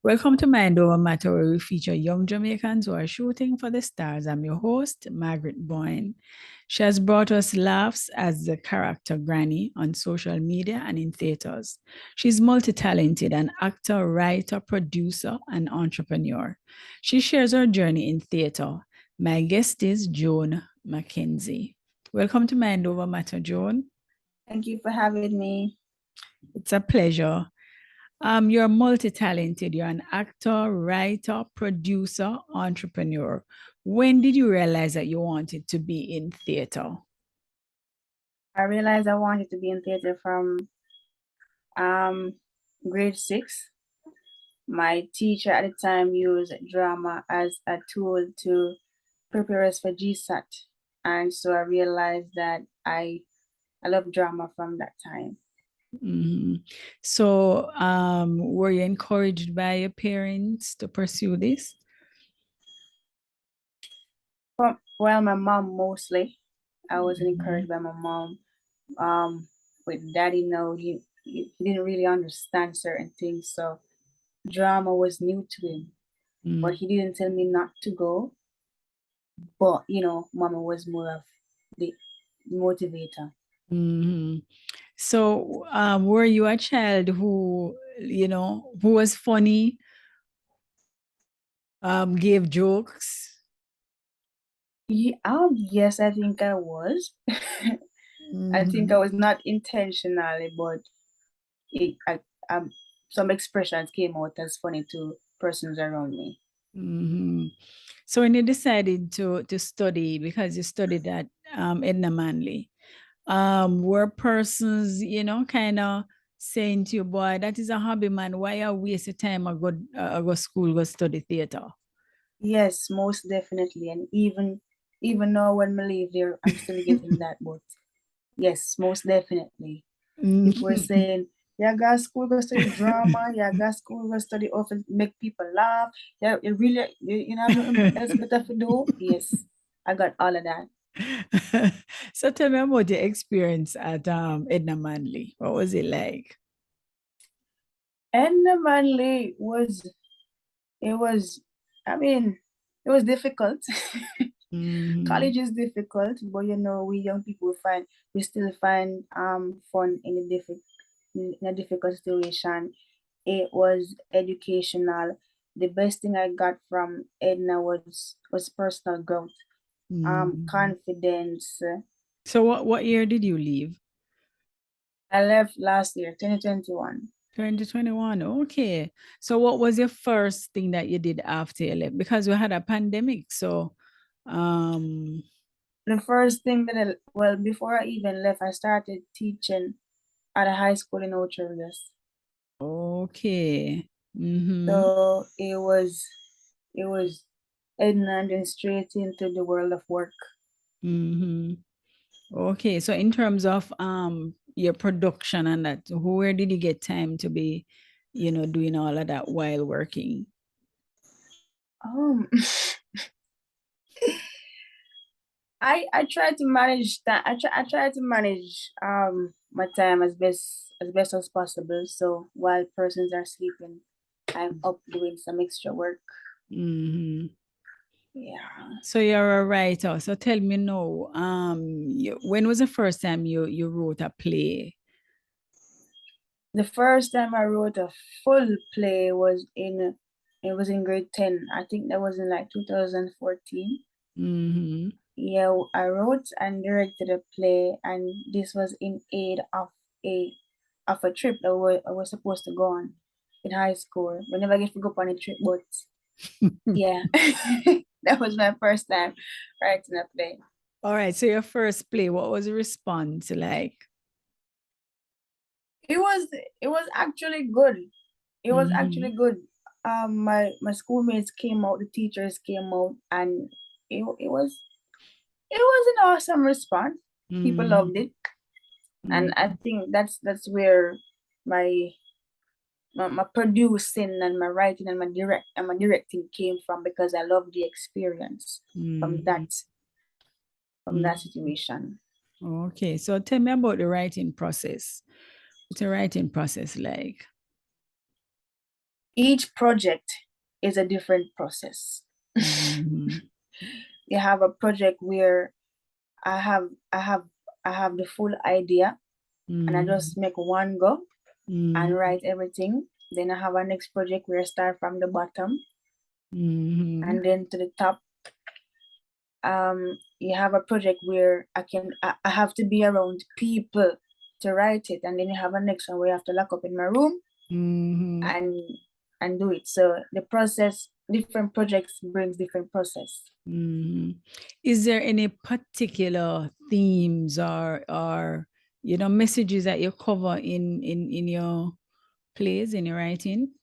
Welcome to Mind Over Matter, where we feature young Jamaicans who are shooting for the stars. I'm your host, Margaret Boyne. She has brought us laughs as the character Granny on social media and in theaters. She's multi-talented, an actor, writer, producer, and entrepreneur. She shares her journey in theater. My guest is Joan McKenzie. Welcome to Mind Over Matter, Joan. Thank you for having me. It's a pleasure. You're multi-talented. You're an actor, writer, producer, entrepreneur. When did you realize that you wanted to be in theater? I realized I wanted to be in theater from grade 6. My teacher at the time used drama as a tool to prepare us for GSAT. And so I realized that I love drama from that time. Mm-hmm. So were you encouraged by your parents to pursue this? Well, my mom mostly. I was encouraged by my mom. With daddy, no, he didn't really understand certain things. So drama was new to him. But he didn't tell me not to go. But, mama was more of the motivator. Mm-hmm. So were you a child who was funny, gave jokes? Yeah, yes, I think I was. I think I was not intentionally, but some expressions came out as funny to persons around me. Mm-hmm. So when you decided to study, because you studied at Edna Manley, were persons, kind of saying to you, boy, that is a hobby, man. Why you waste your time or go school, go study theater? Yes, most definitely. And even now when I leave there, I'm still getting that, but yes, most definitely. People were saying, yeah, go school, go study drama. Yeah, go school, go study often make people laugh. Yeah, you really, you know, else better to do. Yes, I got all of that. So tell me about your experience at Edna Manley. What was it like? Edna Manley it was difficult. College is difficult, but we young people we still find fun in a difficult situation. It was educational. The best thing I got from Edna was personal growth, confidence. So what year did you leave? I left last year, 2021. 2021. Okay. So what was your first thing that you did after you left? Because we had a pandemic. So the first thing before I even left, I started teaching at a high school in Ocho-Rios. Okay. Mm-hmm. So it was Edna and then straight into the world of work. Mm-hmm. Okay. So in terms of your production and that, where did you get time to be, doing all of that while working? I try to manage that. I try to manage my time as best as possible. So while persons are sleeping, I'm up doing some extra work. Mm-hmm. Yeah. So you're a writer. So tell me now, when was the first time you wrote a play? The first time I wrote a full play was in grade 10. I think that was in like 2014. Mm-hmm. Yeah, I wrote and directed a play, and this was in aid of a trip that I was supposed to go on in high school. We never get to go on a trip, but yeah, that was my first time writing a play. All right. So your first play, what was the response like? It was actually good. It was actually good. My schoolmates came out, the teachers came out, and it was an awesome response. People loved it. And I think that's where my producing and my writing and my directing came from, because I love the experience from that situation. Okay, so tell me about the writing process. What's the writing process like? each project is a different process. Mm-hmm. You have a project where I have the full idea and I just make one go and write everything. Then I have a next project where I start from the bottom and then to the top. You have a project where I have to be around people to write it, and then you have a next one where I have to lock up in my room and do it. So the process, different projects brings different process. Is there any particular themes or messages that you cover in your plays, in your writing?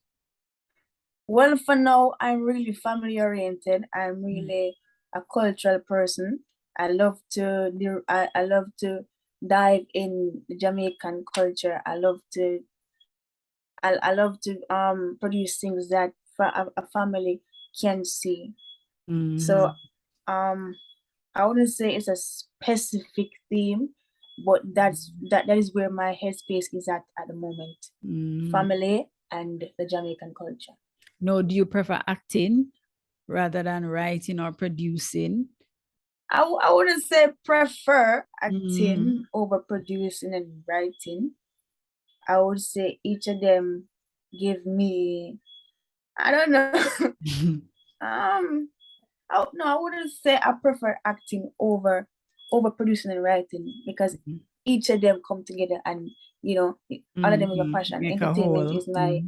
Well, for now, I'm really family oriented. I'm really a cultural person. I love to dive in Jamaican culture. I love to produce things that a family can see. So I wouldn't say it's a specific theme, but that is where my headspace is at the moment. Family and the Jamaican culture. No, do you prefer acting rather than writing or producing? I wouldn't say prefer acting over producing and writing. I would say each of them give me, I don't know. I wouldn't say I prefer acting over producing and writing, because each of them come together, and all of them is a passion. Make Entertainment a is my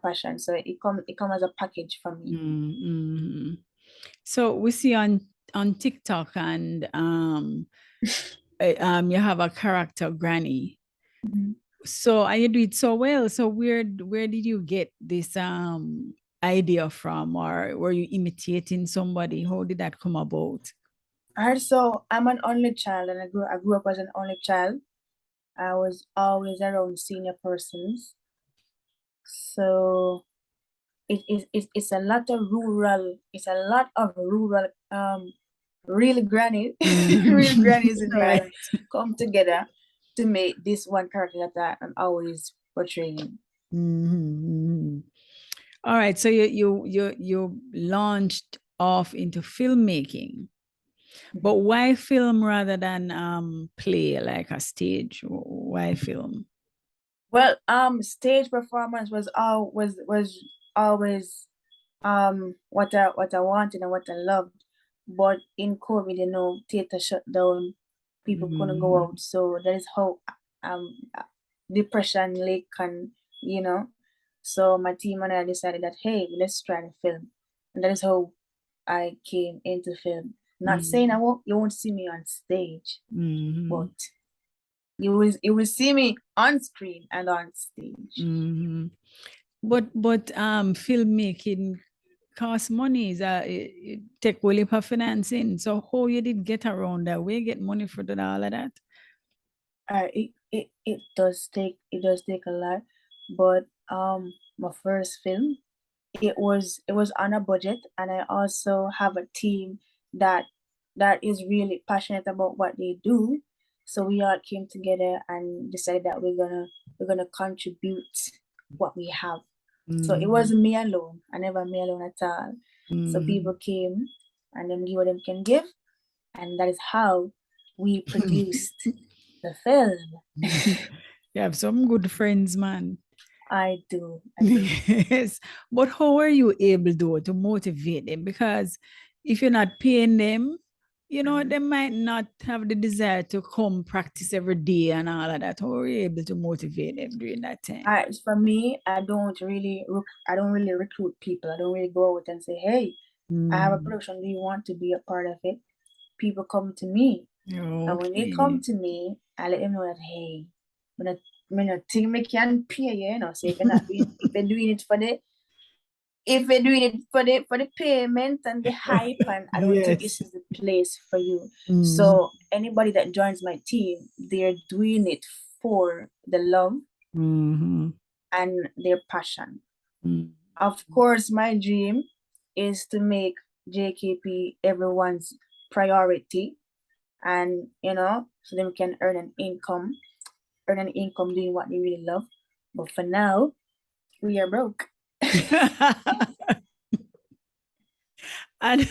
passion, so it come as a package for me. So we see on TikTok and you have a character Granny. So and you do it so well. So where did you get this idea from, or were you imitating somebody? How did that come about? So I'm an only child, and I grew up as an only child. I was always around senior persons. So it's a lot of rural, real grannies, real grannies in life come together to make this one character that I'm always portraying. All right, so you launched off into filmmaking, but why film rather than play, like a stage? Why film? Well, stage performance was always what I wanted and what I loved. But in COVID, theater shut down, people couldn't go out. So that is how depression lake so my team and I decided that, hey, let's try to film. And that is how I came into film. Not saying you won't see me on stage, but you will see me on screen and on stage. But filmmaking costs money. It take really for financing. So how you did get around that? Where you get money for all of that? It does take a lot, but my first film, it was on a budget, and I also have a team that is really passionate about what they do. So we all came together and decided that we're gonna contribute what we have. So it wasn't me alone. I never me alone at all. So people came and then give what them can give, and that is how we produced the film. You have some good friends, man. I do. Yes. But how are you able to motivate them? Because if you're not paying them, they might not have the desire to come practice every day and all of that. How are you able to motivate them during that time? For me, I don't really recruit people. I don't really go out and say, hey, I have a production. Do you want to be a part of it? People come to me. Okay. And when they come to me, I let them know that, hey, when I think I can pay you, so if you're doing it for the payment and the hype, and I don't think this is the place for you. So anybody that joins my team, they're doing it for the love and their passion. Of course, my dream is to make JKP everyone's priority, and so they can earn an income doing what they really love. But for now, we are broke. and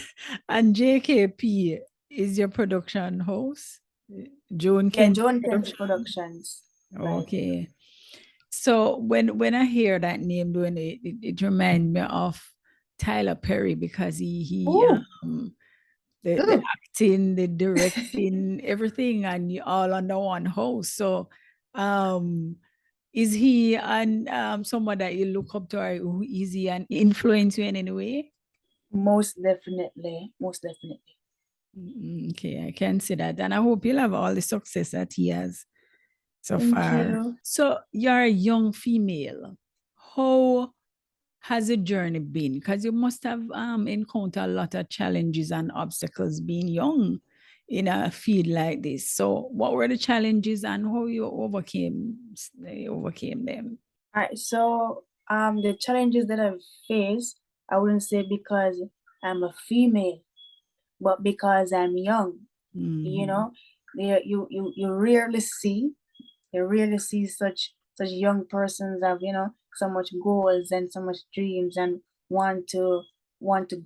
JKP is your production house? Joan Yeah, McKenzie Joan McKenzie production? Productions. Right. Okay. So when I hear that name doing it reminds me of Tyler Perry because he Ooh, the ooh. acting, the directing, everything, and all under one house. So is he and someone that you look up to, or who is he an influence you in any way? Most definitely. Most definitely. Okay, I can see that. And I hope you'll have all the success that he has so Thank far. you. So you're a young female. How has the journey been? Because you must have encountered a lot of challenges and obstacles being young in a field like this. So what were the challenges and how you overcame them? All right. So the challenges that I've faced, I wouldn't say because I'm a female, but because I'm young. You know, there you rarely see such young persons have, so much goals and so much dreams and want to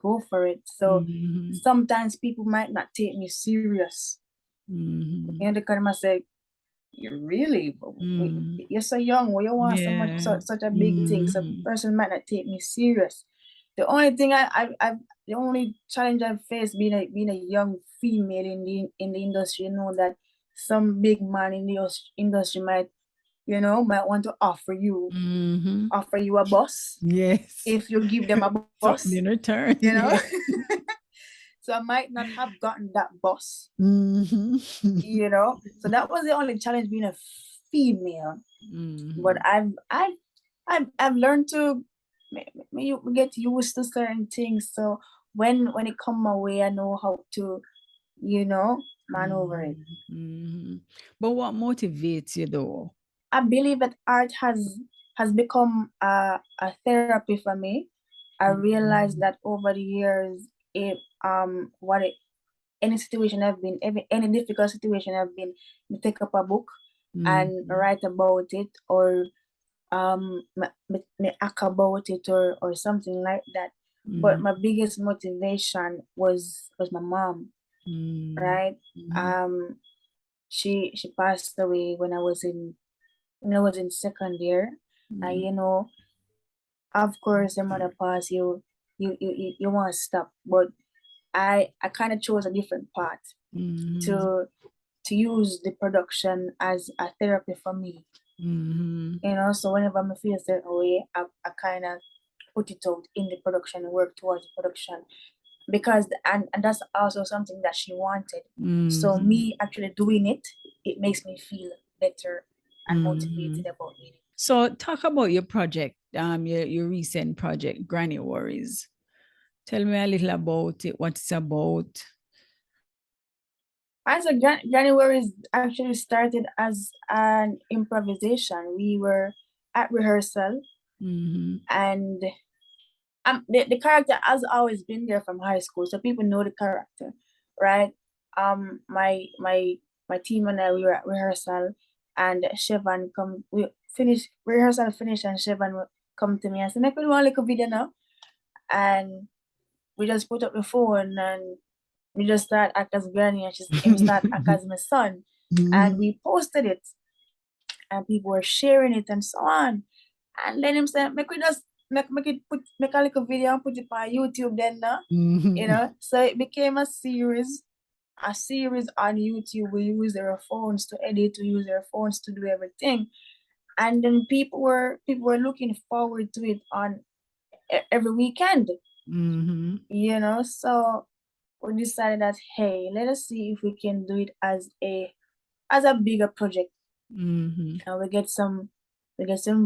go for it. So sometimes people might not take me serious. The kind of say, you really, you're so young, well, you want so much, Yeah. such a big thing. So person might not take me serious. The only thing the only challenge I've faced being a young female in the industry, that some big man in the industry might want to offer you a bus Yes. if you give them a Something bus, in return. you know. Yeah. So I might not have gotten that bus, Mhm. So that was the only challenge being a female. But I've learned to you get used to certain things. So when it come my way, I know how to, maneuver it. But what motivates you though? I believe that art has become a therapy for me. I realized that over the years, it what it any situation I've been, any difficult situation I've been, me take up a book and write about it, or me act about it, or something like that. But my biggest motivation was my mom, right? She passed away when I was in second year. And of course, the mother pass, you want to stop, but I kind of chose a different path to use the production as a therapy for me. So whenever I feel a certain way, I kind of put it out in the production and work towards the production, because and that's also something that she wanted. So me actually doing it makes me feel better and motivated about it. So talk about your project, your recent project, Granny Worries. Tell me a little about it, what it's about. As a January is actually started as an improvisation. We were at rehearsal, and the character has always been there from high school, so people know the character, right? My team and I, we were at rehearsal, and Chevan come. We finish rehearsal, and Chevan will come to me and say, "Make me do a little video now," and we just put up the phone and we just start act as granny, and him start act as my son, and we posted it, and people were sharing it and so on. And then him said, "Make we just make a little video and put it on YouTube then, So it became a series on YouTube. We use their phones to edit, we use their phones to do everything, and then people were looking forward to it on every weekend. So we decided that, hey, let us see if we can do it as a bigger project. And we get some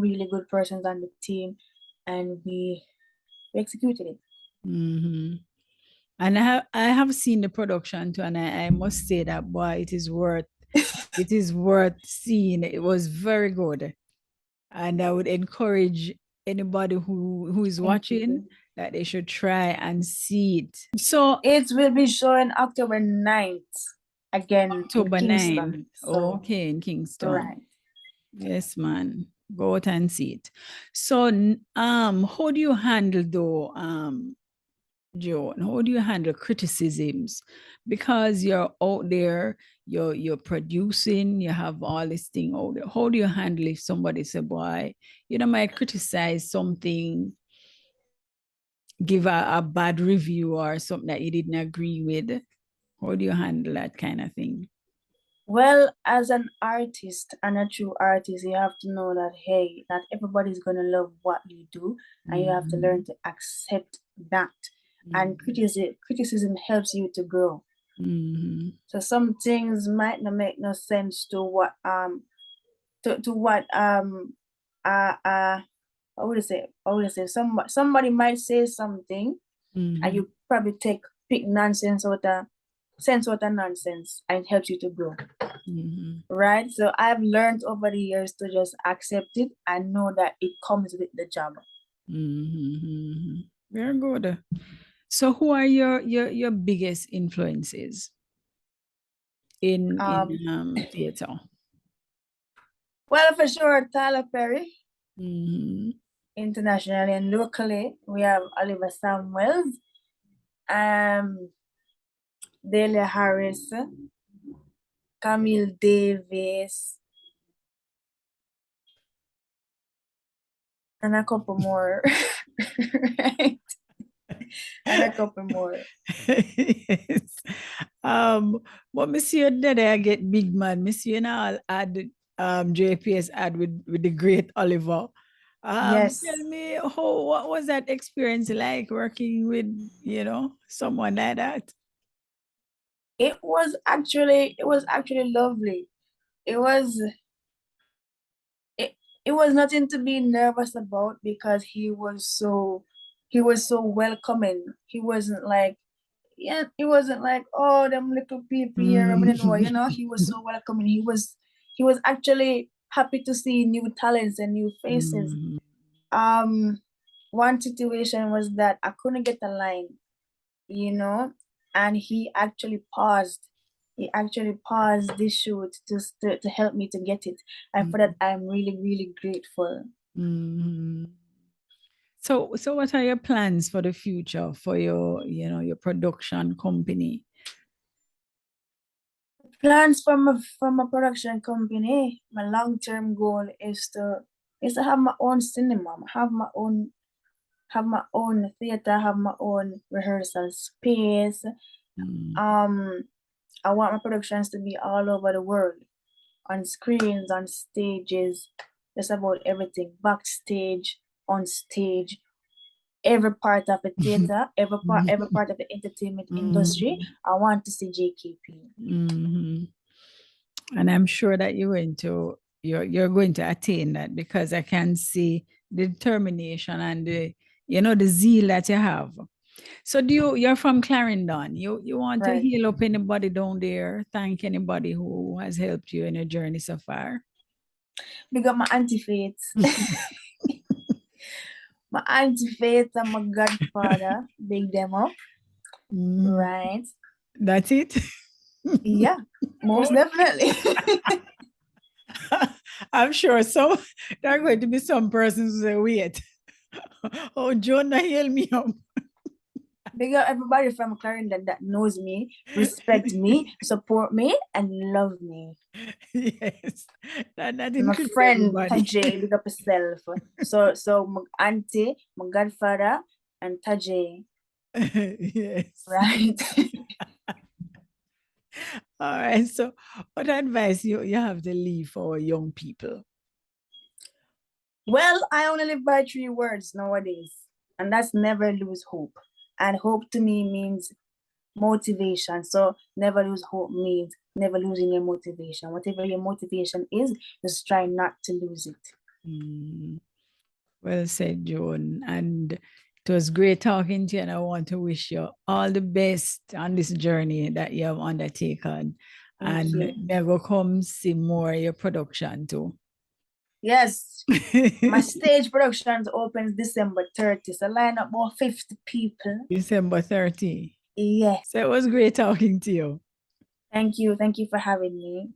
really good persons on the team, and we executed it. And I have seen the production too, and I must say that, boy, it is worth seeing. It was very good, and I would encourage anybody who is watching that they should try and see it. So it will be showing October 9th again October in Kingston. 9th. Okay, in Kingston. Right. Yes, man. Go out and see it. So, how do you handle though, Joan? How do you handle criticisms? Because you're out there, you're producing, you have all this thing out there. How do you handle if somebody say, boy, might criticize something, give a bad review or something that you didn't agree with? How do you handle that kind of thing? Well, as an artist and a true artist, you have to know that, hey, not everybody's going to love what you do, and you have to learn to accept that. And criticism helps you to grow. So some things might not make no sense to what what I would say somebody might say something and you probably pick nonsense out of sense out of nonsense, and it helps you to grow. Right? So I've learned over the years to just accept it and know that it comes with the job. Very good. So who are your biggest influences in theater? Well, for sure, Tyler Perry. Internationally and locally, we have Oliver Samuels, Delia Harris, Camille Davis, and a couple more. Right? And a couple more. Yes. But Monsieur did I get big man. Monsieur now I'll add JPS ad with the great Oliver. Yes. Tell me what was that experience like working with, someone like that? It was actually lovely. It was nothing to be nervous about because he was so welcoming. He wasn't like oh, them little people here. He was so welcoming. He was actually happy to see new talents and new faces. One situation was that I couldn't get a line, and he actually paused. He actually paused this shoot to help me to get it. And for that, I'm really, really grateful. So what are your plans for the future for your, your production company? Plans from a production company, my long-term goal is to have my own cinema, have my own theater, have my own rehearsal space. I want my productions to be all over the world, on screens, on stages, just about everything, backstage, on stage, every part of the theater, every part of the entertainment industry. I want to see JKP. And I'm sure that you're going to attain that, because I can see the determination and the zeal that you have. So you're from Clarendon. You want to heal up anybody down there? Thank anybody who has helped you in your journey so far? Big up my Auntie Faith. My Auntie Faith and my godfather, big them up. Right. That's it? Yeah, most definitely. I'm sure there are going to be some persons who say, wait, oh, Jonah, heal me up. Big up everybody from Clarendon that knows me, respect me, support me, and love me. Yes. That my friend Tajay, big up yourself. So my auntie, my godfather, and Tajay. Yes. Right. All right. So what advice you have to leave for young people? Well, I only live by 3 words nowadays, and that's never lose hope. And hope to me means motivation. So never lose hope means never losing your motivation. Whatever your motivation is, just try not to lose it. Well said, Joan. And it was great talking to you, and I want to wish you all the best on this journey that you have undertaken. And never come see more of your production too. Yes. My stage productions opens December 30. So line up about 50 people. December 30. Yes. So it was great talking to you. Thank you. Thank you for having me.